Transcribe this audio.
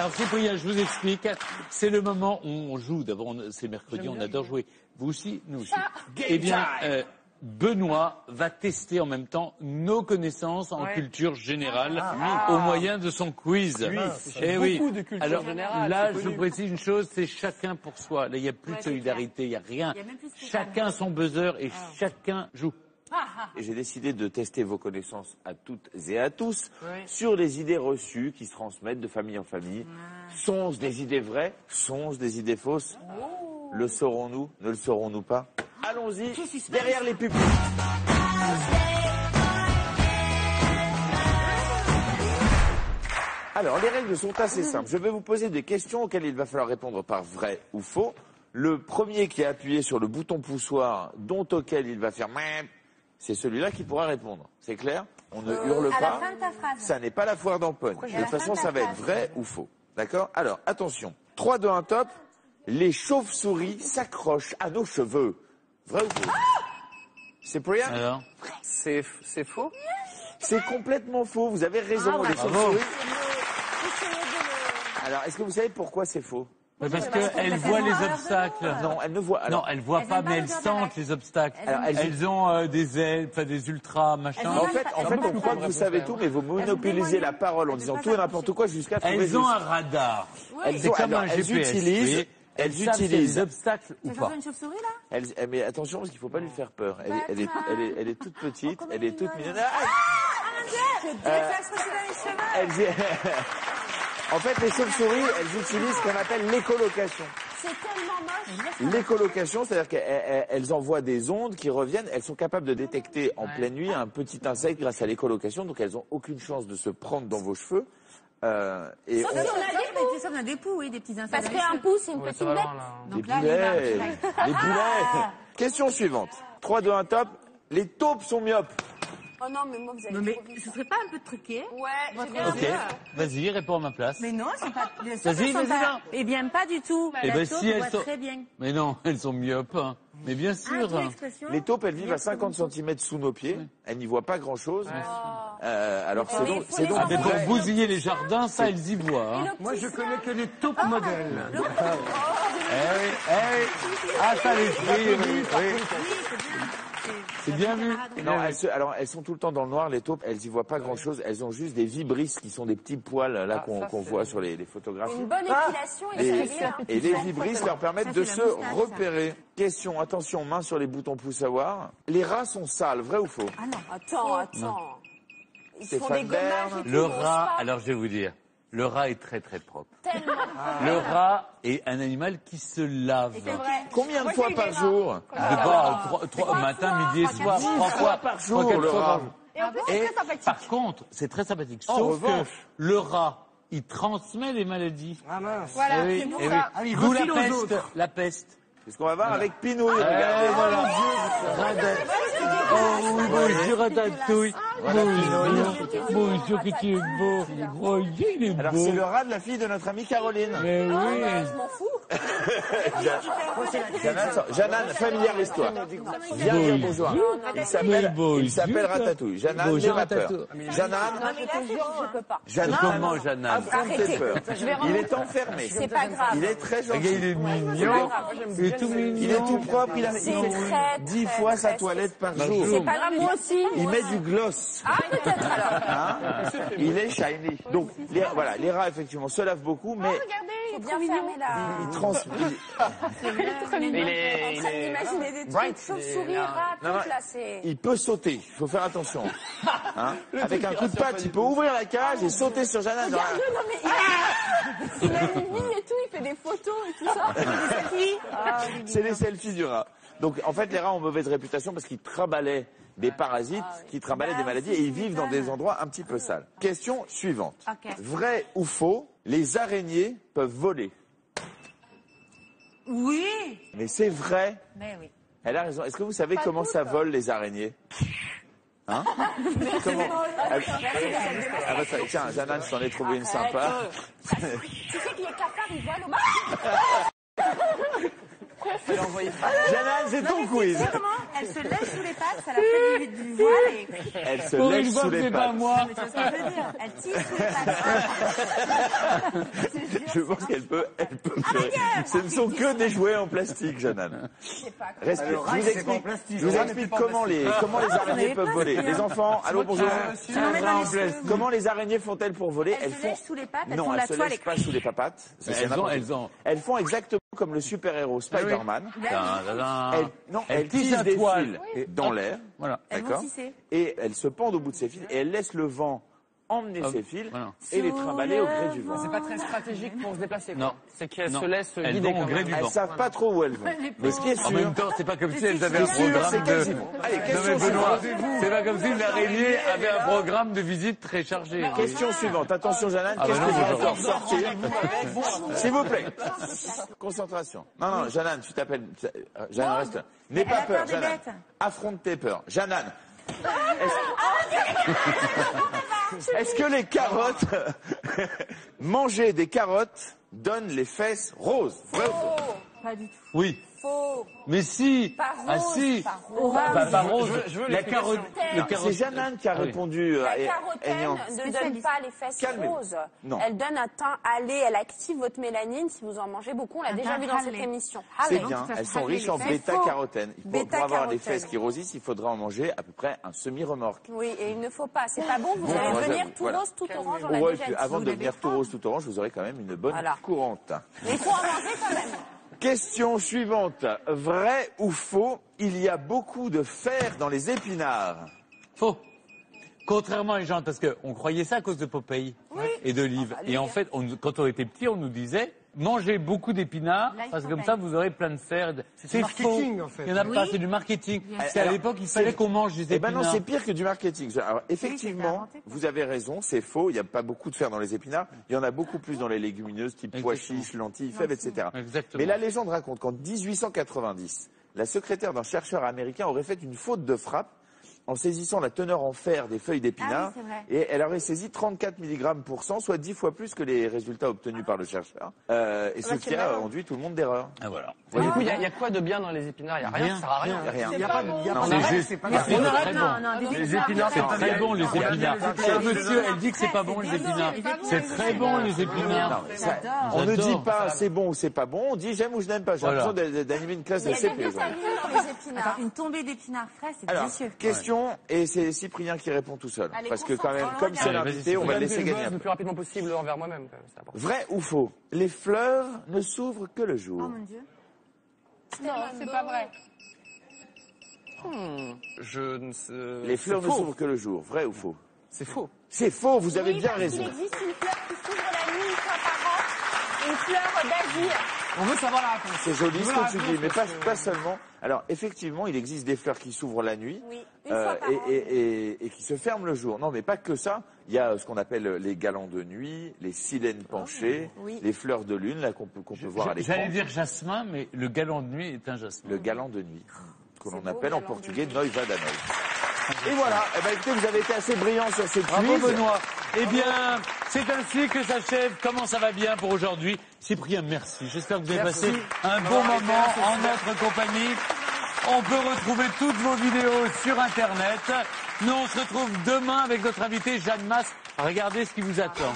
Alors Cyprien, je vous explique. C'est le moment où on joue. D'abord, c'est mercredi, on adore jouer. Vous aussi, nous aussi. Eh bien, Benoît va tester en même temps nos connaissances en culture générale au moyen de son quiz. Eh oui. Beaucoup de culture Alors générale. là, je vous précise une chose, c'est chacun pour soi. Là, il n'y a plus de solidarité, il n'y a rien. Chacun son buzzer et chacun joue. Et j'ai décidé de tester vos connaissances à toutes et à tous sur les idées reçues qui se transmettent de famille en famille. Sont-ce des idées vraies? Sont-ce des idées fausses? Le saurons-nous? Ne le saurons-nous pas? Allons-y, derrière les pupilles. Alors, les règles sont assez simples. Je vais vous poser des questions auxquelles il va falloir répondre par vrai ou faux. Le premier qui a appuyé sur le bouton poussoir, dont auquel il va faire c'est celui-là qui pourra répondre. C'est clair? On ne hurle À pas. la fin de ta phrase. Ça n'est pas la foire d'Empogne. De toute façon, ça va être vrai ou faux. D'accord? Alors, attention. 3, 2, 1, top. Les chauves-souris s'accrochent à nos cheveux. Vrai ou faux? C'est pour rien? Alors C'est faux? C'est complètement faux. Vous avez raison. Les chauves-souris. Alors, est-ce que vous savez pourquoi c'est faux? Parce qu'elles voient les obstacles. Non, elles ne voient. Alors, Non, elles voient pas, mais elles sentent les obstacles. Alors, Elles ont des ailes, enfin des ultras, machin. en fait, on croit que vous savez tout, mais vous monopolisez la parole en disant tout et n'importe quoi jusqu'à trouver Elles ont juste. un radar. Elles C'est ont- comme alors, un elles GPS. utilisent- Elles elles savent s'il y a utilisent- des obstacles ou pas. Une chauve-souris, là? Mais attention, parce qu'il ne faut pas lui faire peur. Elle est toute petite, elle est toute mignonne. Je déteste rester dans les cheveux. En fait, les chauves-souris, elles utilisent ce qu'on appelle l'écholocation. C'est tellement moche. L'écholocation, c'est-à-dire qu'elles envoient des ondes qui reviennent. Elles sont capables de détecter en pleine nuit un petit insecte grâce à l'écholocation, donc elles n'ont aucune chance de se prendre dans vos cheveux. Et Sauf on a des poux, oui, des petits insectes. Parce qu'un pouce, c'est une petite bête. des Donc là, boulets, des boulets. Question suivante. 3, 2, 1, top. Les taupes sont myopes. Oh non, mais moi, vous avez Non, mais trop vu. ce serait pas un peu truqué? Ouais, j'ai Ok, vas-y, réponds à ma place. Mais non, elles sont pas. Bien sûr Vas-y, qu'elles sont vas-y, pas. non. Eh bien, pas du tout. Eh La ben, taupe si elles voit sont- très bien. Mais non, elles sont myopes. Hein. Mais bien sûr. Ah, l'expression. Les taupes, elles vivent à 50 cm sous nos pieds. Elles n'y voient pas grand-chose. Alors c'est donc, faut les Ah, mais pour vrai. bousiller les jardins, ça, elles y voient. Hein. Moi, je connais que les top modèles. Eh oui. Ah, ça l'esprit, oui. C'est bien vu. Non, alors elles sont tout le temps dans le noir, les taupes, elles y voient pas grand chose, elles ont juste des vibrisses qui sont des petits poils là qu'on voit sur les photographies. Une bonne épilation, il Et, serait bien. et les vibrisses leur permettent de se repérer. Question, attention, main sur les boutons pour savoir. Les rats sont sales, vrai ou faux? Attends. Ils Stéphane font des gommages Bern. et tout. Le on se rat, parle alors je vais vous dire, le rat est très très propre. tellement. Le rat est un animal qui se lave. C'est vrai. Combien de fois par jour? Matin, midi et soir, 10 trois fois par jour, trois, quatre le fois par rat. jour. Et en plus, c'est Et très sympathique. par contre, c'est très sympathique. En Sauf que revanche. le rat, il transmet les maladies. Ah mince. Voilà, Eh oui, c'est pour eh ça. oui. il D'où la refile aux peste. autres. La peste. C'est ce qu'on va voir avec Pinouille, Eh regardez. voilà. Radin. Oh oui, bonjour Ratatouille. Bonjour que tu es beau. Oh, il est Alors beau. c'est le rat de la fille de notre amie Caroline. Mais oui. Je m'en fous. Jeanne, familiarise-toi. Viens dire bonjour. Il s'appelle Ratatouille. Jeanne, n'aie Bonjour pas peur. Ratatouille. Jeanne, Mais là, je peux pas. Jeanne, Comment, Jeanne? affronte tes Arrêtez. peurs. Je vais Il est remonter. enfermé. C'est pas grave. Il est très Regarde, gentil. il est mignon. Il est tout mignon. Il est tout propre. Il C'est fait très, 10 très, fois très sa toilette par C'est jour. pas grave, moi aussi. Il met du gloss. Ah, peut-être alors. Hein, il est shiny. Donc, les rats, effectivement, se lavent beaucoup, mais Faut bien fermer la... ils transmettent. Il est. En train d'imaginer des trucs, chauve-souris, rat, Non, non. tout là, c'est... Il peut sauter. Il faut faire attention. Hein, avec un coup de patte, il peut ouvrir la cage et sauter sur Jeanne. Regarde, non mais il a une vie et tout, il fait des photos et tout ça. Des selfies. C'est les selfies du rat. Donc, en fait, les rats ont mauvaise réputation parce qu'ils trimballaient des parasites, qui trimballaient des maladies et ils vivent dans des endroits un petit peu sales. Question suivante. Ok. Vrai ou faux, les araignées peuvent voler? Oui. Mais c'est vrai. Mais oui. Elle a raison. Est-ce que vous savez comment ça vole, les araignées? Hein? Comment? Ah, bah, tiens, Jeanne, je t'en ai trouvé une sympa. Tu sais que les cafards, ils volent au Elle a envoyé. Jeanne, c'est ton quiz. Comment elle se lève sous les pattes, ça la fait du voile et... Elle se Pour lève une fois sous que les c'est pas pattes. moi. Mais tu vois ce que je veux dire? Elle tisse sous les pattes. Je pense qu'elle peut pleurer. Ce ne sont que des jouets en plastique, Jeanne. Respire. Je vous explique comment les araignées peuvent voler. Les enfants, allô, bonjour. Comment les araignées font-elles pour voler? Elle se lève sous les pattes, elle Non, tourne elles la se toile lèvent et... pas sous les papates. Elles font exactement comme le super-héros Spider-Man. Elles tissent des fils dans l'air. Voilà. D'accord. Et elles se pendent au bout de ces fils et elles laissent le vent emmener ces fils et les trimballer au gré du vent. C'est pas très stratégique pour se déplacer. Non. C'est qu'elles se laissent Elles guider. vont au gré du Elles vent. savent pas trop où elles vont. Mais ce qui est En sûr, même temps, c'est pas comme si elles avaient un c'est programme qu'elles y de... vont. Allez, Non mais question Benoît, suivante. c'est pas comme si l'araignée avait un programme de visite très chargé. Question suivante. Attention, Jeanne, Ah qu'est-ce bah que non, je vais j'adore. encore sortir? S'il vous plaît. Concentration. Non, Jeanne, tu t'appelles... Jeanne, reste là. N'aie pas a peur peur, des Jeanne. bêtes. Affronte tes peurs. Jeanne, est-ce que les carottes... Manger des carottes donne les fesses roses? Vrai ou faux? Pas du tout. Oui. Faux. Mais si. Pas Ah rose, si. pas rose. Bah, pas rose. je veux La l'explication. carotte. Le carotte. C'est Jeanne qui a répondu. La Aignan. carotène ne donne pas les fesses Calmez-vous. roses. Non. Elle donne un teint hâlé, elle active votre mélanine si vous en mangez beaucoup. On l'a déjà teint vu dans cette hâlé. émission. C'est Hâlé. bien, ça elles se sont rappelle riches en les fesses. bêta-carotène. Pour avoir les Bêta-carotène. fesses qui rosissent, il faudra en manger à peu près un semi-remorque. Oui, et il ne faut pas. C'est pas bon. Vous Bon, allez moi, devenir j'avoue, tout voilà. rose, tout orange. On l'a Ouais, déjà puis dit. avant de Vous devenir l'avez tout faim. rose, tout orange, vous aurez quand même une bonne Voilà. courante. Mais il faut en manger quand même. Question suivante. Vrai ou faux, il y a beaucoup de fer dans les épinards? Faux. Contrairement à les gens, parce qu'on croyait ça à cause de Popeye et d'olive. Et en fait, quand on était petit, on nous disait mangez beaucoup d'épinards, Là, il parce que faut comme pas. ça, vous aurez plein de fer. C'est faux. marketing, en fait. Il n'y en a pas, Oui. c'est du marketing. Bien C'est à sûr. l'époque, il fallait qu'on mange des Eh ben épinards. non, c'est pire que du marketing. Alors, c'était effectivement, inventé, quoi. vous avez raison, c'est faux. Il n'y a pas beaucoup de fer dans les épinards. Il y en a beaucoup plus dans les légumineuses, type pois Exactement. chiches, lentilles, fèves, etc. Exactement. Mais la légende raconte qu'en 1890, la secrétaire d'un chercheur américain aurait fait une faute de frappe en saisissant la teneur en fer des feuilles d'épinards. Ah oui, c'est vrai. Et elle aurait saisi 34 mg%, soit 10 fois plus que les résultats obtenus par le chercheur. Et ce qui a conduit tout le monde d'erreur. Ah, voilà. Du coup, il y a quoi de bien dans les épinards? Il y a rien, ça sert à rien. Rien. C'est pas bon. C'est juste. C'est très bon. Non, Les épinards, C'est très bon, les épinards. Oh, monsieur, elle dit que c'est pas bon, les épinards. C'est très bon, les épinards. On ne dit J'adore. pas c'est bon ou c'est pas bon, on dit j'aime ou je n'aime pas. J'ai Voilà. l'impression d'animer une classe Il y de a des CP. aujourd'hui. vitamines dans les épinards. Attends, une tombée d'épinards frais, c'est Alors, délicieux. question, et c'est Cyprien qui répond tout seul. Allez, Parce que quand même, concentre-toi, comme c'est regarde. l'invité, on va le laisser gagner un le peu. plus rapidement possible envers moi-même. C'est important. Vrai ou faux? Les fleurs ne s'ouvrent que le Oh jour. mon Dieu. Non, c'est pas vrai. Je ne sais. Les fleurs c'est ne faux. s'ouvrent que le jour. Vrai ou faux? C'est faux. C'est faux, vous avez Oui, bien parce raison. qu'il existe une fleur qui s'ouvre la nuit une fois par an. Une fleur d'Asie. On veut savoir la réponse. C'est joli ce Je veux la que tu dis, réponse, mais parce que- pas seulement. Alors, effectivement, il existe des fleurs qui s'ouvrent la nuit. Oui, une fois par an. et qui se ferment le jour. Non, mais pas que ça. Il y a ce qu'on appelle les galants de nuit, les silènes penchées, Oui. les fleurs de lune, là, qu'on peut voir à l'écran. J'allais dire jasmin, mais le galant de nuit est un jasmin. Le galant de nuit, que l'on beau, appelle en galant de portugais Noiva da Noite. Et voilà, eh ben, écoutez, vous avez été assez brillant sur cette Bravo quiz. Benoît. Eh bien, c'est ainsi que s'achève Comment ça va bien pour aujourd'hui. Cyprien, merci. J'espère que vous avez Merci. passé un bon moment en notre compagnie. On peut retrouver toutes vos vidéos sur Internet. Nous, on se retrouve demain avec notre invité Jeanne Masse. Regardez ce qui vous attend.